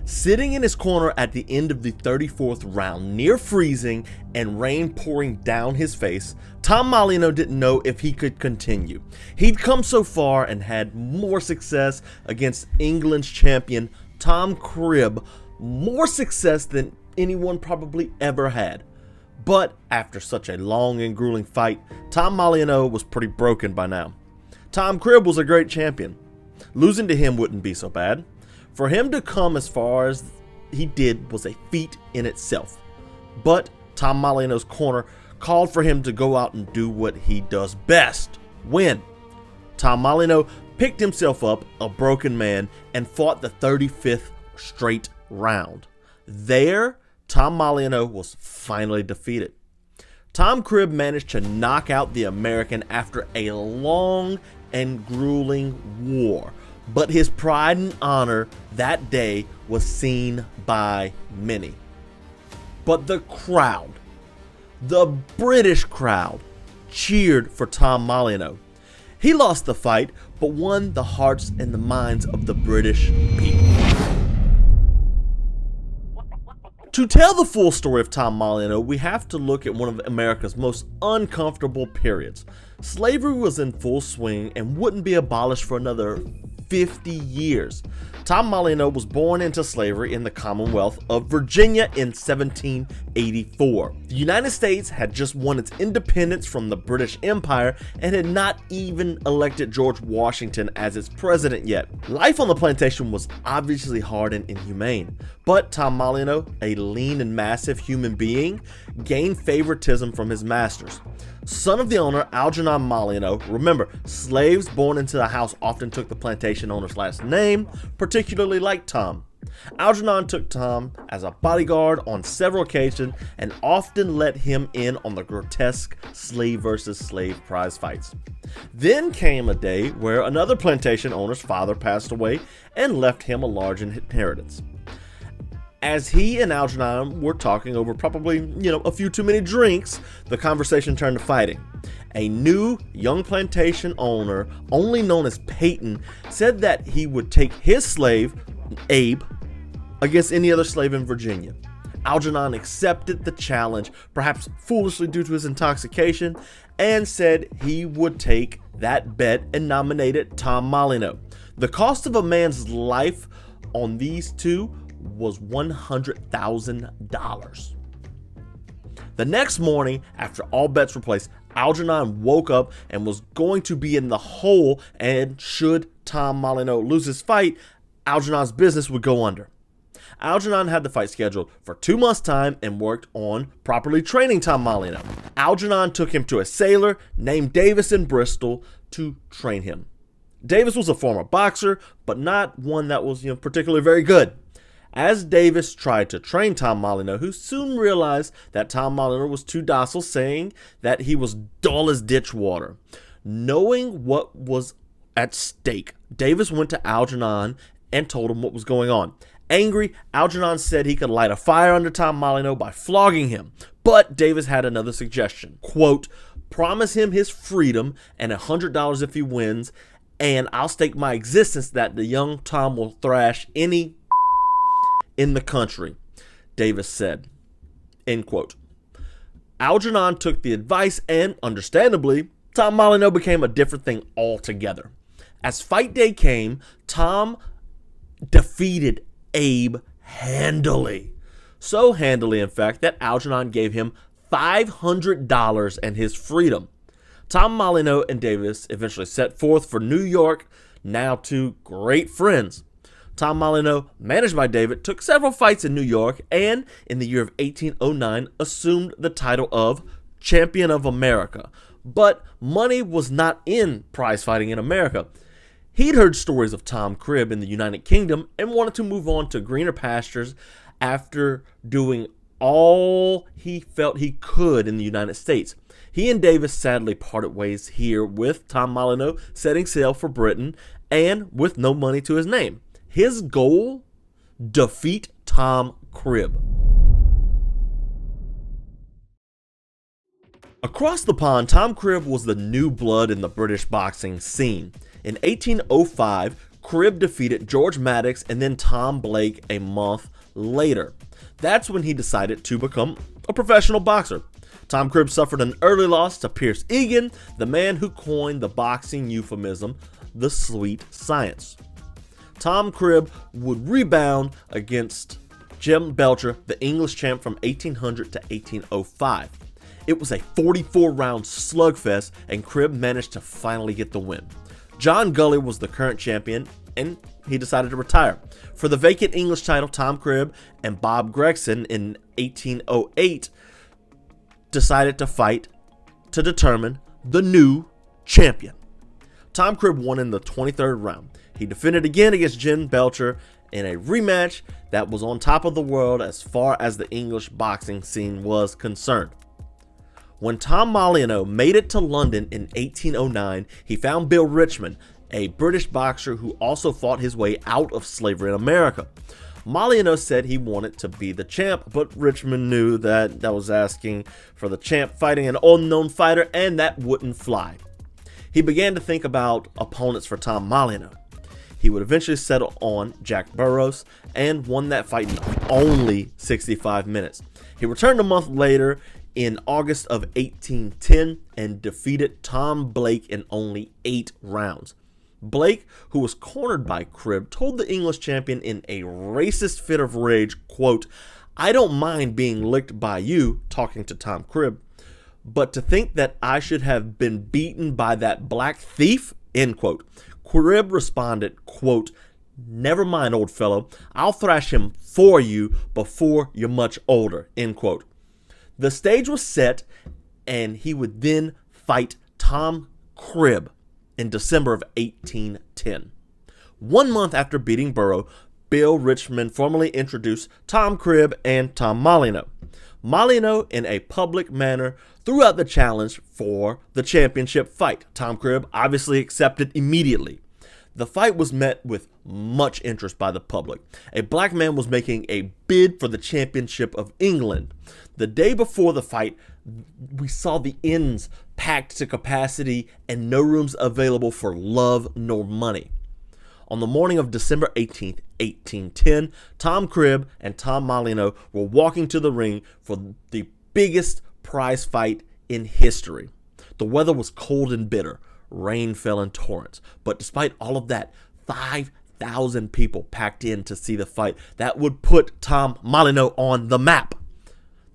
Sitting in his corner at the end of the 34th round, near freezing and rain pouring down his face, Tom Molineaux didn't know if he could continue. He'd come so far and had more success against England's champion Tom Cribb, more success than anyone probably ever had. But after such a long and grueling fight, Tom Molineaux was pretty broken by now. Tom Cribb was a great champion. Losing to him wouldn't be so bad. For him to come as far as he did was a feat in itself. But Tom Molineaux's corner called for him to go out and do what he does best, win. Tom Molineaux picked himself up, a broken man, and fought the 35th straight round. There, Tom Molineaux was finally defeated. Tom Cribb managed to knock out the American after a long and grueling war. But his pride and honor that day was seen by many. But the crowd, the British crowd, cheered for Tom Molineaux. He lost the fight, but won the hearts and the minds of the British people. To tell the full story of Tom Molineaux, we have to look at one of America's most uncomfortable periods. Slavery was in full swing and wouldn't be abolished for another 50 years. Tom Molineaux was born into slavery in the Commonwealth of Virginia in 1784. The United States had just won its independence from the British Empire and had not even elected George Washington as its president yet. Life on the plantation was obviously hard and inhumane, but Tom Molineaux, a lean and massive human being, gained favoritism from his masters. Son of the owner, Algernon Molineaux, remember, slaves born into the house often took the plantation owner's last name, particularly like Tom. Algernon took Tom as a bodyguard on several occasions and often let him in on the grotesque slave versus slave prize fights. Then came a day where another plantation owner's father passed away and left him a large inheritance. As he and Algernon were talking over probably, a few too many drinks, the conversation turned to fighting. A new young plantation owner, only known as Peyton, said that he would take his slave, Abe, against any other slave in Virginia. Algernon accepted the challenge, perhaps foolishly due to his intoxication, and said he would take that bet and nominated Tom Molineaux. The cost of a man's life on these two was $100,000. The next morning, after all bets were placed, Algernon woke up and was going to be in the hole, and should Tom Molineaux lose his fight, Algernon's business would go under. Algernon had the fight scheduled for 2 months' time and worked on properly training Tom Molineaux. Algernon took him to a sailor named Davis in Bristol to train him. Davis was a former boxer, but not one that was particularly very good. As Davis tried to train Tom Molineaux, who soon realized that Tom Molineaux was too docile, saying that he was dull as ditch water. Knowing what was at stake, Davis went to Algernon and told him what was going on. Angry, Algernon said he could light a fire under Tom Molineaux by flogging him, but Davis had another suggestion. Quote, promise him his freedom and $100 if he wins, and I'll stake my existence that the young Tom will thrash any in the country, Davis said, end quote. Algernon took the advice and, understandably, Tom Molineaux became a different thing altogether. As fight day came, Tom defeated Abe handily. So handily, in fact, that Algernon gave him $500 and his freedom. Tom Molineaux and Davis eventually set forth for New York, now two great friends. Tom Molineaux, managed by David, took several fights in New York and, in the year of 1809, assumed the title of Champion of America. But money was not in prize fighting in America. He'd heard stories of Tom Cribb in the United Kingdom and wanted to move on to greener pastures after doing all he felt he could in the United States. He and Davis sadly parted ways here, with Tom Molineaux setting sail for Britain and with no money to his name. His goal? Defeat Tom Cribb. Across the pond, Tom Cribb was the new blood in the British boxing scene. In 1805, Cribb defeated George Maddox and then Tom Blake a month later. That's when he decided to become a professional boxer. Tom Cribb suffered an early loss to Pierce Egan, the man who coined the boxing euphemism, the sweet science. Tom Cribb would rebound against Jim Belcher, the English champ from 1800 to 1805. It was a 44-round slugfest, and Cribb managed to finally get the win. John Gully was the current champion, and he decided to retire. For the vacant English title, Tom Cribb and Bob Gregson in 1808 decided to fight to determine the new champion. Tom Cribb won in the 23rd round. He defended again against Jim Belcher in a rematch that was on top of the world as far as the English boxing scene was concerned. When Tom Molineaux made it to London in 1809, he found Bill Richmond, a British boxer who also fought his way out of slavery in America. Molineaux said he wanted to be the champ, but Richmond knew that was asking for the champ fighting an unknown fighter, and that wouldn't fly. He began to think about opponents for Tom Molineaux. He would eventually settle on Jack Burroughs and won that fight in only 65 minutes. He returned a month later in August of 1810 and defeated Tom Blake in only 8 rounds. Blake, who was cornered by Cribb, told the English champion in a racist fit of rage, quote, "I don't mind being licked by you," talking to Tom Cribb, "but to think that I should have been beaten by that black thief," end quote. Cribb responded, quote, "Never mind, old fellow, I'll thrash him for you before you're much older," end quote. The stage was set, and he would then fight Tom Cribb in December of 1810. 1 month after beating Burroughs, Bill Richmond formally introduced Tom Cribb and Tom Molineaux. Molineaux, in a public manner, threw out the challenge for the championship fight. Tom Cribb obviously accepted immediately. The fight was met with much interest by the public. A black man was making a bid for the championship of England. The day before the fight, we saw the inns packed to capacity and no rooms available for love nor money. On the morning of December 18th, 1810, Tom Cribb and Tom Molineaux were walking to the ring for the biggest prize fight in history. The weather was cold and bitter. Rain fell in torrents. But despite all of that, 5,000 people packed in to see the fight that would put Tom Molineaux on the map.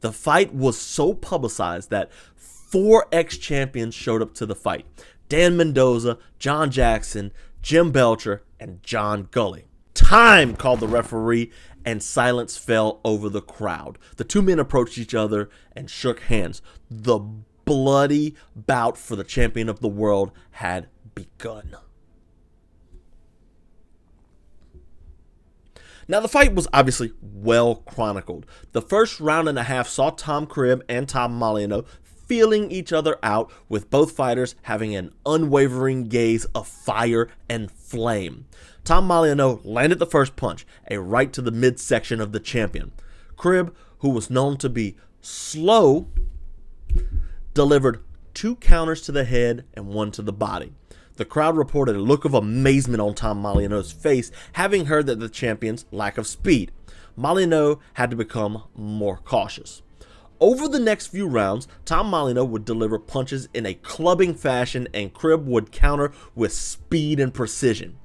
The fight was so publicized that 4 ex-champions showed up to the fight: Dan Mendoza, John Jackson, Jim Belcher, and John Gully. "Time!" called the referee, and silence fell over the crowd. The 2 men approached each other and shook hands. The bloody bout for the champion of the world had begun. Now, the fight was obviously well chronicled. The first round and a half saw Tom Cribb and Tom Molineaux feeling each other out, with both fighters having an unwavering gaze of fire and flame. Tom Molineaux landed the first punch, a right to the midsection of the champion. Cribb, who was known to be slow, delivered 2 counters to the head and 1 to the body. The crowd reported a look of amazement on Tom Molineaux's face, having heard that the champion's lack of speed. Molineaux had to become more cautious. Over the next few rounds, Tom Molineaux would deliver punches in a clubbing fashion, and Cribb would counter with speed and precision.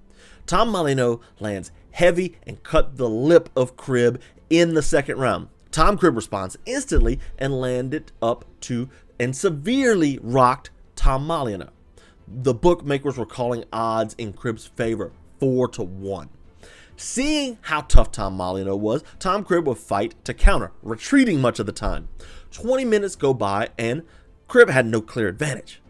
Tom Molineaux lands heavy and cut the lip of Cribb in the second round. Tom Cribb responds instantly and landed up to and severely rocked Tom Molineaux. The bookmakers were calling odds in Cribb's favor 4-1. Seeing how tough Tom Molineaux was, Tom Cribb would fight to counter, retreating much of the time. 20 minutes go by and Cribb had no clear advantage.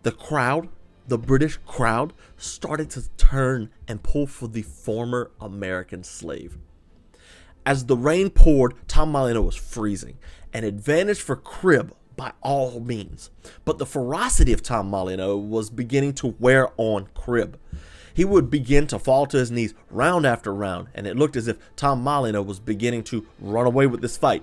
The crowd, the British crowd, started to turn and pull for the former American slave. As the rain poured, Tom Molineaux was freezing, an advantage for Cribb by all means. But the ferocity of Tom Molineaux was beginning to wear on Cribb. He would begin to fall to his knees round after round, and it looked as if Tom Molineaux was beginning to run away with this fight.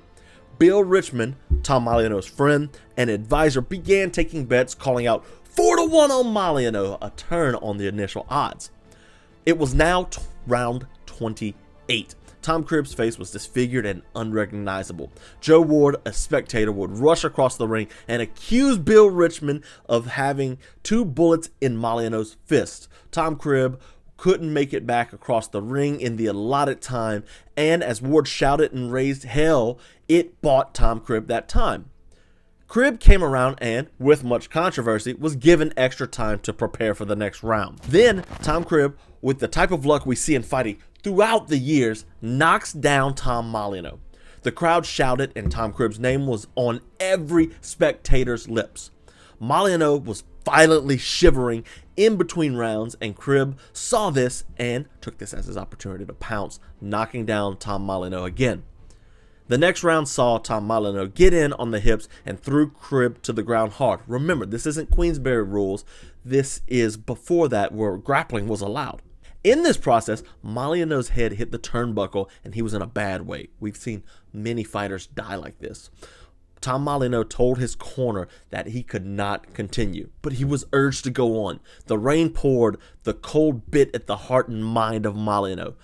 Bill Richmond, Tom Molineaux's friend and advisor, began taking bets, calling out 4-1 on Molineaux, a turn on the initial odds. It was now round 28. Tom Cribb's face was disfigured and unrecognizable. Joe Ward, a spectator, would rush across the ring and accuse Bill Richmond of having 2 bullets in Molineaux's fist. Tom Cribb couldn't make it back across the ring in the allotted time, and as Ward shouted and raised hell, it bought Tom Cribb that time. Cribb came around and, with much controversy, was given extra time to prepare for the next round. Then, Tom Cribb, with the type of luck we see in fighting throughout the years, knocks down Tom Molineaux. The crowd shouted and Tom Cribb's name was on every spectator's lips. Molineaux was violently shivering in between rounds, and Cribb saw this and took this as his opportunity to pounce, knocking down Tom Molineaux again. The next round saw Tom Molineaux get in on the hips and threw Cribb to the ground hard. Remember, this isn't Queensberry rules. This is before that, where grappling was allowed. In this process, Molineaux's head hit the turnbuckle and he was in a bad way. We've seen many fighters die like this. Tom Molineaux told his corner that he could not continue, but he was urged to go on. The rain poured, the cold bit at the heart and mind of Molineaux.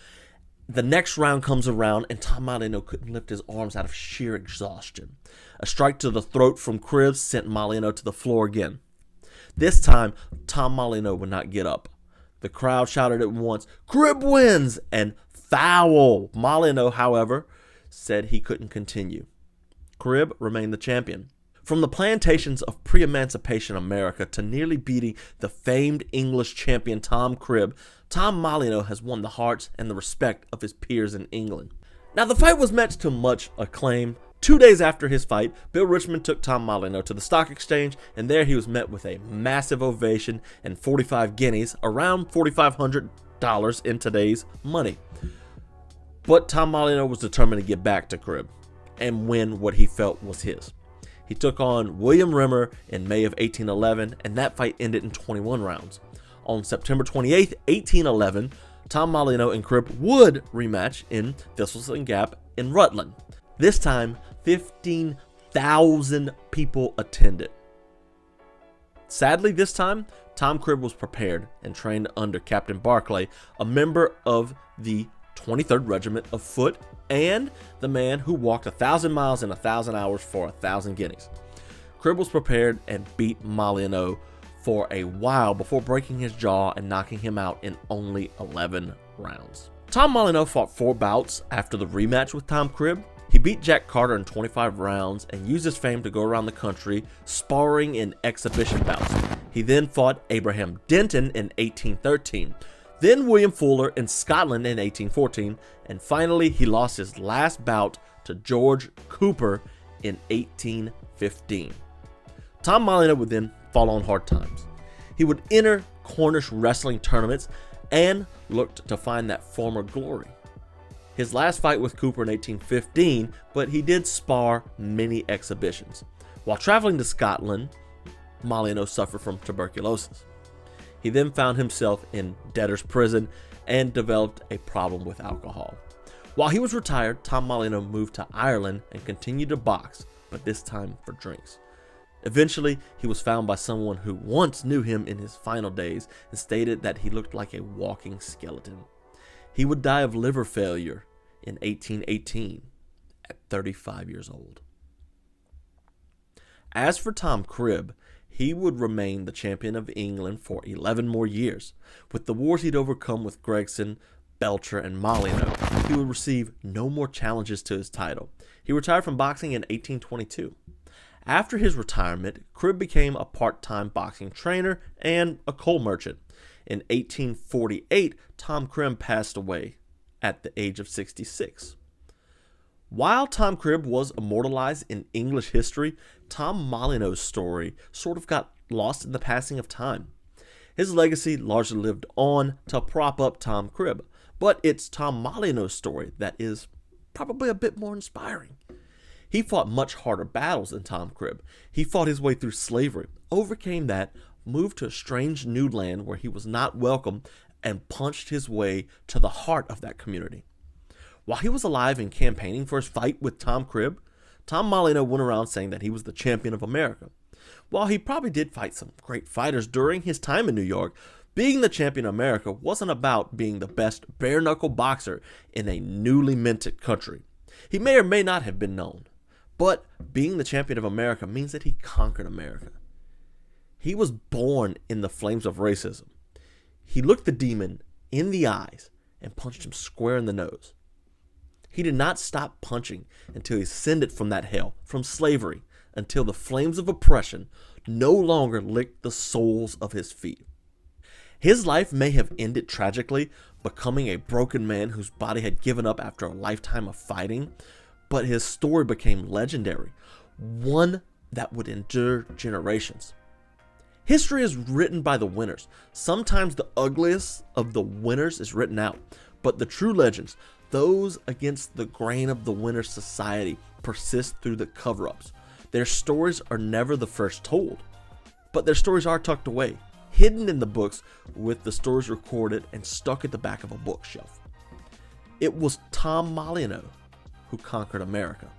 The next round comes around and Tom Molineaux couldn't lift his arms out of sheer exhaustion. A strike to the throat from Cribb sent Molineaux to the floor again. This time, Tom Molineaux would not get up. The crowd shouted at once, "Cribb wins!" and "Foul!" Molineaux, however, said he couldn't continue. Cribb remained the champion. From the plantations of pre-emancipation America to nearly beating the famed English champion Tom Cribb, Tom Molineaux has won the hearts and the respect of his peers in England. Now, the fight was met to much acclaim. 2 days after his fight, Bill Richmond took Tom Molineaux to the stock exchange, and there he was met with a massive ovation and 45 guineas, around $4,500 in today's money. But Tom Molineaux was determined to get back to Cribb and win what he felt was his. He took on William Rimmer in May of 1811, and that fight ended in 21 rounds. On September 28, 1811, Tom Molineaux and Cribb would rematch in Thistleton Gap in Rutland. This time, 15,000 people attended. Sadly, this time, Tom Cribb was prepared and trained under Captain Barclay, a member of the 23rd Regiment of Foot and the man who walked 1,000 miles in 1,000 hours for 1,000 guineas. Cribb was prepared and beat Molineaux for a while before breaking his jaw and knocking him out in only 11 rounds. Tom Molineaux fought 4 bouts after the rematch with Tom Cribb. He beat Jack Carter in 25 rounds and used his fame to go around the country sparring in exhibition bouts. He then fought Abraham Denton in 1813, then William Fuller in Scotland in 1814, and finally he lost his last bout to George Cooper in 1815. Tom Molineaux would then fall on hard times. He would enter Cornish wrestling tournaments and looked to find that former glory. His last fight with Cooper in 1815, but he did spar many exhibitions. While traveling to Scotland, Molineaux suffered from tuberculosis. He then found himself in debtor's prison and developed a problem with alcohol. While he was retired, Tom Molineaux moved to Ireland and continued to box, but this time for drinks. Eventually, he was found by someone who once knew him in his final days and stated that he looked like a walking skeleton. He would die of liver failure in 1818 at 35 years old. As for Tom Cribb, he would remain the champion of England for 11 more years. With the wars he'd overcome with Gregson, Belcher, and Molineaux, he would receive no more challenges to his title. He retired from boxing in 1822. After his retirement, Cribb became a part-time boxing trainer and a coal merchant. In 1848, Tom Cribb passed away at the age of 66. While Tom Cribb was immortalized in English history, Tom Molineaux's story sort of got lost in the passing of time. His legacy largely lived on to prop up Tom Cribb, but it's Tom Molineaux's story that is probably a bit more inspiring. He fought much harder battles than Tom Cribb. He fought his way through slavery, overcame that, moved to a strange new land where he was not welcome, and punched his way to the heart of that community. While he was alive and campaigning for his fight with Tom Cribb, Tom Molineaux went around saying that he was the champion of America. While he probably did fight some great fighters during his time in New York, Being the champion of America wasn't about being the best bare-knuckle boxer in a newly minted country. He may or may not have been known, but being the champion of America means that he conquered America. He was born in the flames of racism. He looked the demon in the eyes and punched him square in the nose. He did not stop punching until he ascended from that hell, from slavery, until the flames of oppression no longer licked the soles of his feet. His life may have ended tragically, becoming a broken man whose body had given up after a lifetime of fighting, but his story became legendary, one that would endure generations. History is written by the winners. Sometimes the ugliest of the winners is written out, but the true legends, those against the grain of the winner society, persist through the cover-ups. Their stories are never the first told, but their stories are tucked away, hidden in the books, with the stories recorded and stuck at the back of a bookshelf. It was Tom Molineaux who conquered America.